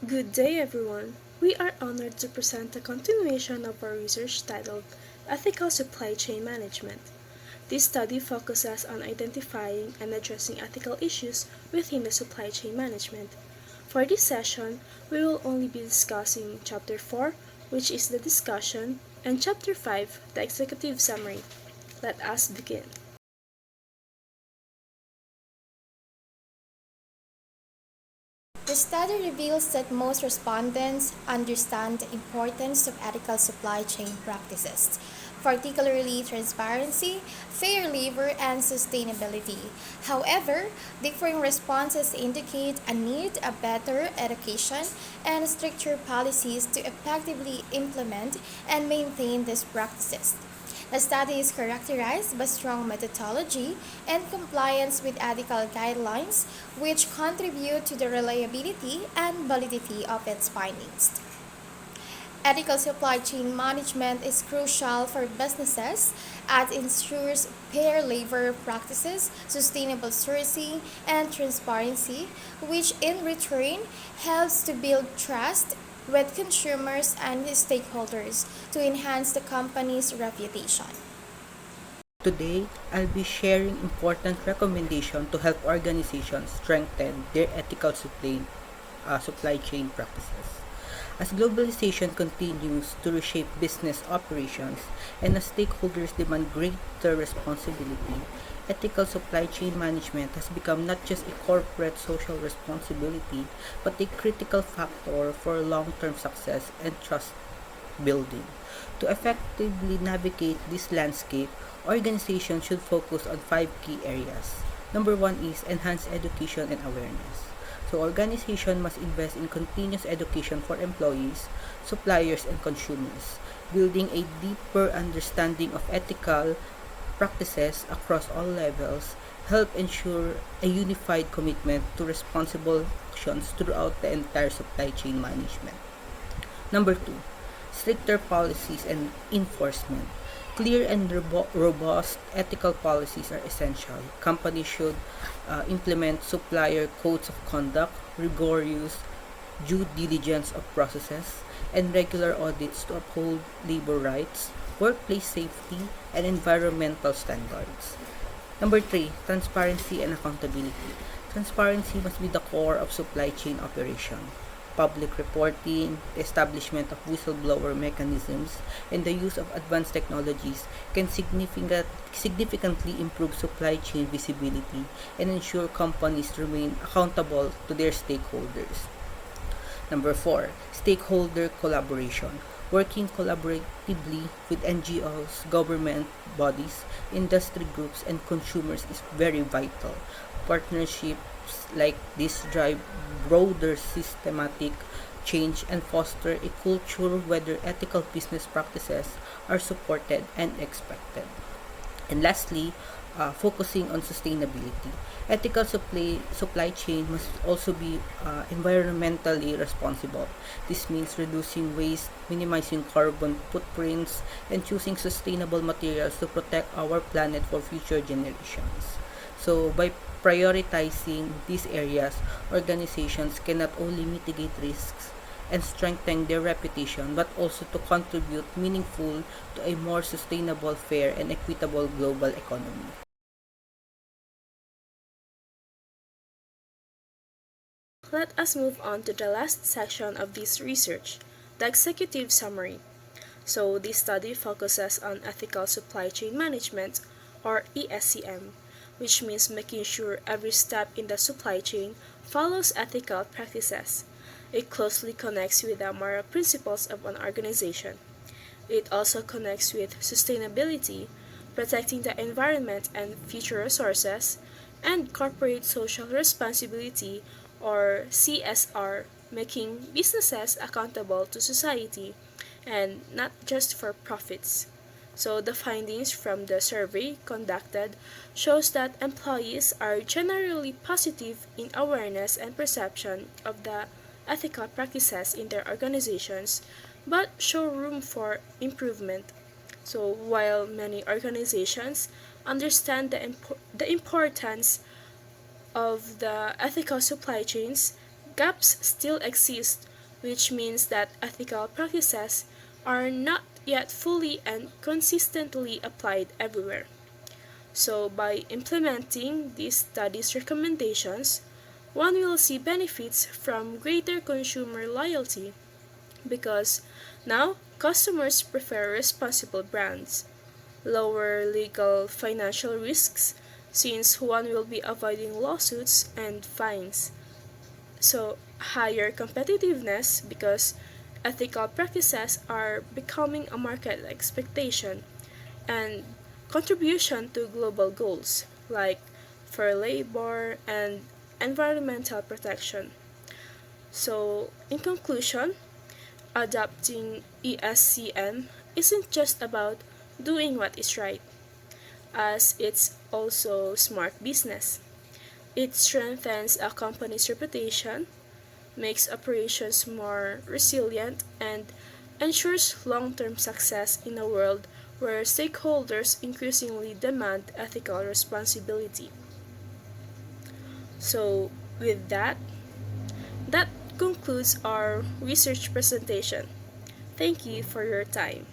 Good day, everyone. We are honored to present the continuation of our research titled Ethical Supply Chain Management. This study focuses on identifying and addressing ethical issues within the supply chain management. For this session, we will only be discussing Chapter 4, which is the discussion, and Chapter 5, the executive summary. Let us begin. The study reveals that most respondents understand the importance of ethical supply chain practices, particularly transparency, fair labor, and sustainability. However, differing responses indicate a need a better education and stricter policies to effectively implement and maintain these practices. The study is characterized by strong methodology and compliance with ethical guidelines, which contribute to the reliability and validity of its findings. Ethical supply chain management is crucial for businesses as it ensures fair labor practices, sustainable sourcing, and transparency, which in return helps to build trust with consumers and stakeholders to enhance the company's reputation. Today, I'll be sharing important recommendations to help organizations strengthen their ethical supply chain practices. As globalization continues to reshape business operations and as stakeholders demand greater responsibility, ethical supply chain management has become not just a corporate social responsibility, but a critical factor for long-term success and trust building. To effectively navigate this landscape, organizations should focus on five key areas. Number one is enhance education and awareness. So organization must invest in continuous education for employees, suppliers, and consumers, building a deeper understanding of ethical practices across all levels help ensure a unified commitment to responsible actions throughout the entire supply chain management. Number two, stricter policies and enforcement. Clear and robust ethical policies are essential. Companies should implement supplier codes of conduct, rigorous due diligence of processes, and regular audits to uphold labor rights, workplace safety, and environmental standards. Number three, transparency and accountability. Transparency must be the core of supply chain operation. Public reporting, the establishment of whistleblower mechanisms, and the use of advanced technologies can significantly improve supply chain visibility and ensure companies remain accountable to their stakeholders. Number four, stakeholder collaboration. Working collaboratively with NGOs, government bodies, industry groups, and consumers is very vital. Partnerships like this drive broader systematic change and foster a culture where ethical business practices are supported and expected. And lastly, focusing on sustainability. Ethical supply chain must also be environmentally responsible. This means reducing waste, minimizing carbon footprints, and choosing sustainable materials to protect our planet for future generations. So, by prioritizing these areas, organizations can not only mitigate risks and strengthen their reputation, but also to contribute meaningful to a more sustainable, fair, and equitable global economy. Let us move on to the last section of this research, the executive summary. So, this study focuses on ethical supply chain management, or ESCM, which means making sure every step in the supply chain follows ethical practices. It closely connects with the moral principles of an organization. It also connects with sustainability, protecting the environment and future resources, and corporate social responsibility, or CSR, making businesses accountable to society and not just for profits. So the findings from the survey conducted shows that employees are generally positive in awareness and perception of the ethical practices in their organizations, but show room for improvement. So while many organizations understand the importance of the ethical supply chains, gaps still exist which means that ethical practices are not yet fully and consistently applied everywhere. So, by implementing these studies' recommendations, one will see benefits from greater consumer loyalty because now customers prefer responsible brands, lower legal financial risks since one will be avoiding lawsuits and fines. So, higher competitiveness because ethical practices are becoming a market expectation, and contribution to global goals like fair labor and environmental protection. So, in conclusion, adopting ESCM isn't just about doing what is right, as it's also smart business. It strengthens a company's reputation, makes operations more resilient, and ensures long term success in a world where stakeholders increasingly demand ethical responsibility. So, with that concludes our research presentation. Thank you for your time.